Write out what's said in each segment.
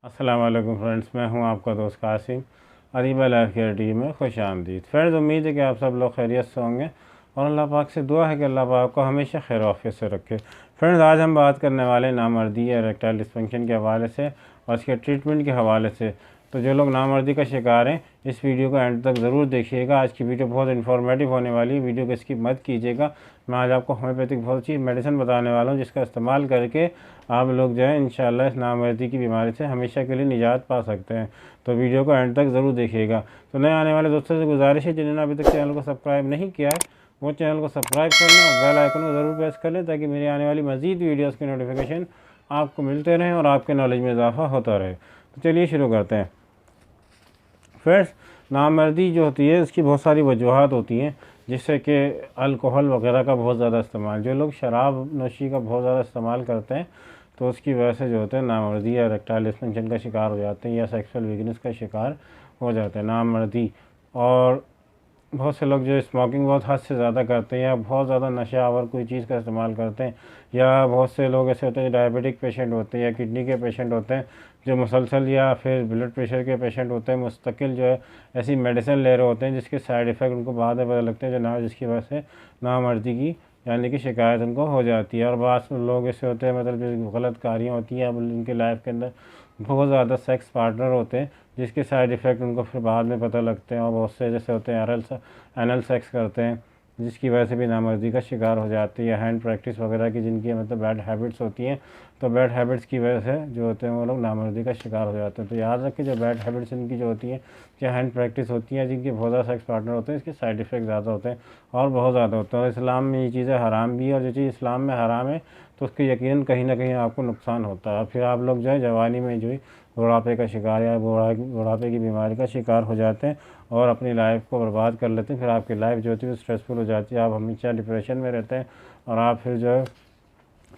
अस्सलाम वालेकुम फ्रेंड्स, मैं हूं आपका दोस्त Qasim. Areeba life care team में खुश आमदीद। फ्रेंड्स, उम्मीद है कि आप सब लोग खैरियत से होंगे और अल्लाह पाक से दुआ है कि अल्लाह पाक को हमेशा खैर आफियत से रखे। फ्रेंड्स, आज हम बात करने वाले नामर्दी या इरेक्टाइल डिस्फंक्शन के हवाले से और इसके ट्रीटमेंट के हवाले से। तो जो लोग नामर्दी का शिकार हैं, इस वीडियो को एंड तक ज़रूर देखिएगा। आज की वीडियो बहुत इन्फॉर्मेटिव होने वाली है, वीडियो को स्किप मत कीजिएगा। मैं आज आपको होम्योपैथिक बहुत अच्छी मेडिसिन बताने वाला हूँ, जिसका इस्तेमाल करके आप लोग जो है इंशाल्लाह इस नामर्दी की बीमारी से हमेशा के लिए निजात पा सकते हैं। तो वीडियो को एंड तक ज़रूर देखिएगा। तो नए आने वाले दोस्तों से गुजारिश है, जिन्होंने अभी तक चैनल को सब्सक्राइब नहीं किया है, वो चैनल को सब्सक्राइब कर लें और बेल आइकन को ज़रूर प्रेस कर लें, ताकि मेरी आने वाली मज़ीद वीडियोज़ की नोटिफिकेशन आपको मिलते रहें और आपके नॉलेज में इजाफा होता रहे। तो चलिए शुरू करते हैं। फ्रेंड्स, नामर्दी जो होती है उसकी बहुत सारी वजूहत होती हैं, जिससे कि अल्कोहल वगैरह का बहुत ज़्यादा इस्तेमाल, जो लोग शराब नोशी का बहुत ज़्यादा इस्तेमाल करते हैं तो उसकी वजह से जो होते हैं नामर्दी या इरेक्टाइल डिस्फंक्शन का शिकार हो जाते हैं या सेक्सुअल वीकनेस का शिकार हो जाते हैं। नामर्दी और बहुत से लोग जो स्मोकिंग बहुत हद से ज़्यादा करते हैं या बहुत ज़्यादा नशा और कोई चीज़ का इस्तेमाल करते हैं, या बहुत से लोग ऐसे होते हैं जो डायबिटिक पेशेंट होते हैं या किडनी के पेशेंट होते हैं, जो मुसलसल या फिर ब्लड प्रेशर के पेशेंट होते हैं, मुस्तकिल जो है ऐसी मेडिसिन ले रहे होते हैं जिसके साइड इफ़ेक्ट उनको बाद में पता लगते हैं, जो ना जिसकी वजह से नामर्दी की यानी कि शिकायत उनको हो जाती है। और बाद लोग ऐसे होते हैं, मतलब जो गलत कारियाँ होती हैं, अब उनके लाइफ के अंदर बहुत ज़्यादा सेक्स पार्टनर होते हैं जिसके साइड इफ़ेक्ट उनको फिर बाद में पता लगते हैं, और बहुत से जैसे होते हैं एनल सेक्स करते हैं जिसकी वजह से भी नामर्दी का शिकार हो जाती है। हैंड प्रैक्टिस वगैरह की जिनकी मतलब बैड हैबिट्स होती हैं, तो बैड हैबिट्स की वजह से जो होते हैं वो लोग नामर्दी का शिकार हो जाते हैं। तो याद रखें, जो बैड हैबिट्स इनकी जो होती हैं, या हैंड प्रैक्टिस होती हैं, जिनके बहुत ज़्यादा सेक्स पार्टनर होते हैं, इसके साइड इफ़ेक्ट ज़्यादा होते हैं और बहुत ज़्यादा होते हैं। और इस्लाम में ये चीज़ें हराम भी है, और जो चीज़ इस्लाम में हराम है तो उसके यकीनन कहीं ना कहीं आपको नुकसान होता है। फिर आप लोग जो है जवानी में जो है बुढ़ापे का शिकार या बुढ़ापे की बीमारी का शिकार हो जाते हैं और अपनी लाइफ को बर्बाद कर लेते हैं। फिर आपकी लाइफ जो होती है स्ट्रेसफुल हो जाती है, आप हमेशा डिप्रेशन में रहते हैं और आप फिर जो है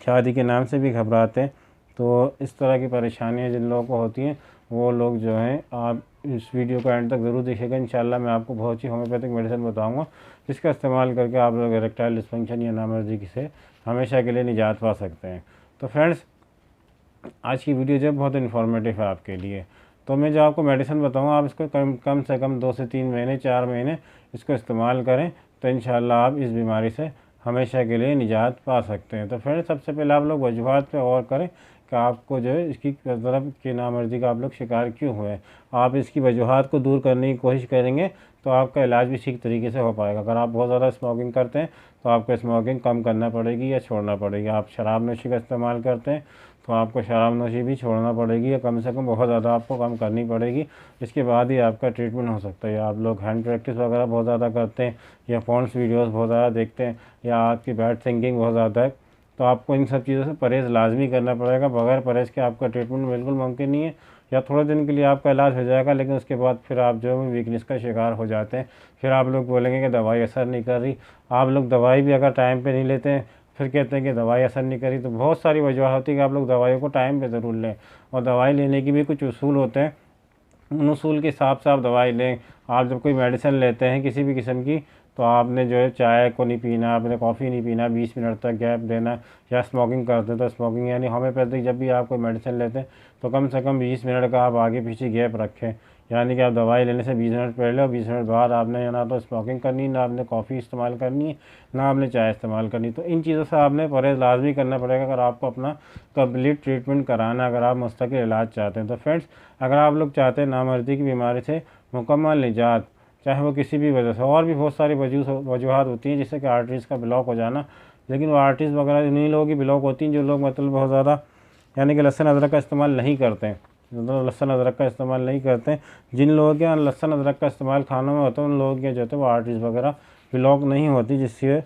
शादी के नाम से भी घबराते हैं। तो इस तरह की परेशानियां जिन लोगों को होती हैं, वो लोग जो हैं, आप इस वीडियो को एंड तक ज़रूर देखिएगा। इंशाल्लाह मैं आपको बहुत सी होम्योपैथिक मेडिसिन बताऊंगा, जिसका इस्तेमाल करके आप लोग इरेक्टाइल डिस्फंक्शन या नामर्दी से हमेशा के लिए निजात पा सकते हैं। तो फ्रेंड्स, आज की वीडियो जो है बहुत इन्फॉर्मेटिव है आपके लिए। तो मैं जो आपको मेडिसिन बताऊंगा, आप इसको कम से कम 2 से 3 महीने 4 महीने इसको इस्तेमाल करें, तो इंशाल्लाह आप इस बीमारी से हमेशा के लिए निजात पा सकते हैं। तो फ्रेंड्स, सबसे पहले आप लोग वजूहत पे गौर करें कि आपको जो है इसकी मतलब कि नामर्दी का आप लोग शिकार क्यों हुए। आप इसकी वजूहत को दूर करने की कोशिश करेंगे तो आपका इलाज भी ठीक तरीके से हो पाएगा। अगर आप बहुत ज़्यादा स्मोकिंग करते हैं तो आपको स्मोकिंग कम करना पड़ेगी या छोड़ना पड़ेगी। आप शराब नोशी का इस्तेमाल करते हैं तो आपको शराब नोशी भी छोड़ना पड़ेगी या कम से कम बहुत ज़्यादा आपको कम करनी पड़ेगी। इसके बाद ही आपका ट्रीटमेंट हो सकता है। आप लोग हैंड प्रैक्टिस वगैरह बहुत ज़्यादा करते हैं या फोन्स वीडियोस बहुत ज़्यादा देखते हैं, या आपकी बैड थिंकिंग बहुत ज़्यादा है, तो आपको इन सब चीज़ों से परहेज़ लाजमी करना पड़ेगा। बगैर परहेज़ के आपका ट्रीटमेंट बिल्कुल मुमकिन नहीं है। या थोड़े दिन के लिए आपका इलाज हो जाएगा, लेकिन उसके बाद फिर आप जो है वीकनेस का शिकार हो जाते हैं। फिर आप लोग बोलेंगे कि दवाई असर नहीं कर रही। आप लोग दवाई भी अगर टाइम पे नहीं लेते हैं, फिर कहते हैं कि दवाई असर नहीं करी। तो बहुत सारी वजह होती है कि आप लोग दवाइयों को टाइम पे ज़रूर लें, और दवाई लेने की भी कुछ उसूल होते हैं, उन उसूल के हिसाब से आप दवाई लें। आप जब कोई मेडिसिन लेते हैं किसी भी किस्म की, तो आपने जो है चाय को नहीं पीना, आपने कॉफ़ी नहीं पीना, 20 मिनट तक गैप देना। या स्मोकिंग करते हैं तो स्मोकिंग यानी होम्योपैथिक जब भी आप कोई मेडिसिन लेते हैं तो कम से कम 20 मिनट का आप आगे पीछे गैप रखें। यानी कि आप दवाई लेने से 20 मिनट पहले और 20 मिनट बाद आपने ना तो स्मोकिंग करनी, ना आपने कॉफ़ी इस्तेमाल करनी है, ना आपने चाय इस्तेमाल करनी। तो इन चीज़ों से आपने परहेज़ लाजमी करना पड़ेगा अगर आपको अपना कंप्लीट ट्रीटमेंट कराना, अगर आप मुस्तकिल इलाज चाहते हैं। तो फ्रेंड्स, अगर आप लोग चाहते हैं नामर्दी की बीमारी से मुकम्मल निजात, चाहे वो किसी भी वजह से, और भी बहुत सारी वजूहत होती हैं जैसे कि आर्टरीज़ का ब्लॉक हो जाना, लेकिन वो आर्टरीज़ वगैरह उन्हीं लोगों की ब्लॉक होती हैं जो लोग मतलब बहुत ज़्यादा यानी कि लहसुन अदरक का इस्तेमाल नहीं करते हैं। मतलब लहसुन अदरक का इस्तेमाल नहीं करते हैं, जिन लोगों के यहाँ लहसुन अदरक का इस्तेमाल खानों में होता है, उन लोगों के जो है वो आर्टरीज़ वगैरह ब्लॉक नहीं होती, जिससे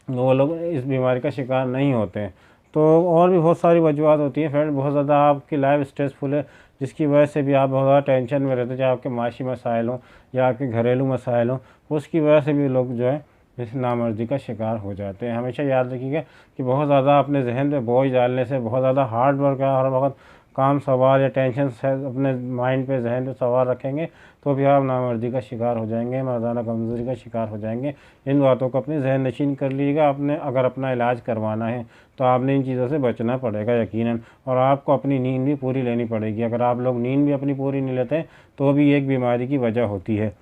वो लोग इस बीमारी का शिकार नहीं होते हैं। तो और भी बहुत सारी वजूहत होती हैं फ्रेंड। बहुत ज़्यादा आपकी लाइफ स्ट्रेसफुल है, जिसकी वजह से भी आप बहुत ज़्यादा टेंशन में रहते हैं, चाहे आपके माशी मसाइल हों या आपके घरेलू मसाइल हों, उसकी वजह से भी लोग जो है इस नामर्दी का शिकार हो जाते हैं। हमेशा याद रखिएगा कि बहुत ज़्यादा अपने जहन पे बोझ डालने से, बहुत ज़्यादा हार्ड वर्क हर वक्त काम सवार या टेंशन अपने माइंड पे जहन पे सवार रखेंगे तो भी आप नामर्दी का शिकार हो जाएंगे, मर्दाना कमज़ोरी का शिकार हो जाएंगे। इन बातों को अपने जहन नशीन कर लीजिएगा। आपने अगर अपना इलाज करवाना है तो आपने इन चीज़ों से बचना पड़ेगा यकीनन, और आपको अपनी नींद भी पूरी लेनी पड़ेगी। अगर आप लोग नींद भी अपनी पूरी नहीं लेते तो भी एक बीमारी की वजह होती है।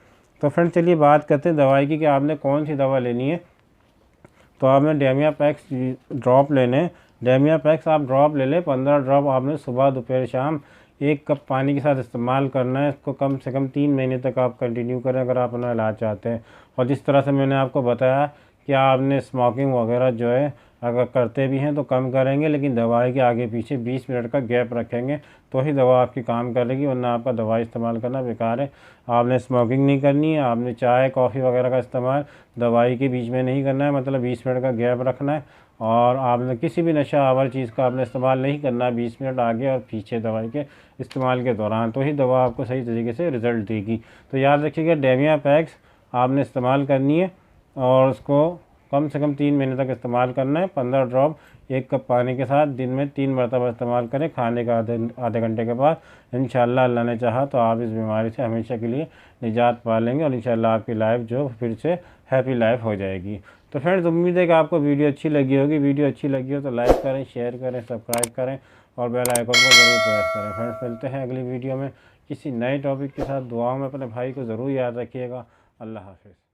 तो फ्रेंड चलिए बात करते हैं दवाई की कि आपने कौन सी दवा लेनी है। तो आपने डेमियापैक्स ड्रॉप लेने। डेमियापैक्स आप ड्रॉप ले लें, 15 ड्रॉप आपने सुबह दोपहर शाम 1 कप पानी के साथ इस्तेमाल करना है। इसको कम से कम 3 महीने तक आप कंटिन्यू करें अगर आप अपना इलाज चाहते हैं। और जिस तरह से मैंने आपको बताया कि आपने स्मोकिंग वगैरह जो है अगर करते भी हैं तो कम करेंगे, लेकिन दवाई के आगे पीछे 20 मिनट का गैप रखेंगे तो ही दवा आपकी काम करेगी, वरना आपका दवाई इस्तेमाल करना बेकार है। आपने स्मोकिंग नहीं करनी है, आपने चाय कॉफ़ी वगैरह का इस्तेमाल दवाई के बीच में नहीं करना है, मतलब 20 मिनट का गैप रखना है। और आपने किसी भी नशा आवर चीज़ का आपने इस्तेमाल नहीं करना है 20 मिनट आगे और पीछे दवाई के इस्तेमाल के दौरान, तो ही दवा आपको सही तरीके से रिज़ल्ट देगी। तो याद रखिएगा डेमियापैक्स आपने इस्तेमाल करनी है और उसको कम से कम 3 महीने तक इस्तेमाल करना है। 15 ड्रॉप 1 कप पानी के साथ दिन में 3 मरतबा इस्तेमाल करें खाने का आधे घंटे के बाद। इंशाल्लाह अल्लाह ने चाहा तो आप इस बीमारी से हमेशा के लिए निजात पा लेंगे और इंशाल्लाह आपकी लाइफ जो फिर से हैप्पी लाइफ हो जाएगी। तो फ्रेंड्स उम्मीद है कि आपको वीडियो अच्छी लगी होगी। वीडियो अच्छी लगी हो तो लाइक करें, शेयर करें, सब्सक्राइब करें और बेल आइकन को ज़रूर प्रेस करें। फ्रेंड्स मिलते हैं अगली वीडियो में किसी नए टॉपिक के साथ। दुआओं में अपने भाई को ज़रूर याद रखिएगा। अल्लाह हाफ़िज़।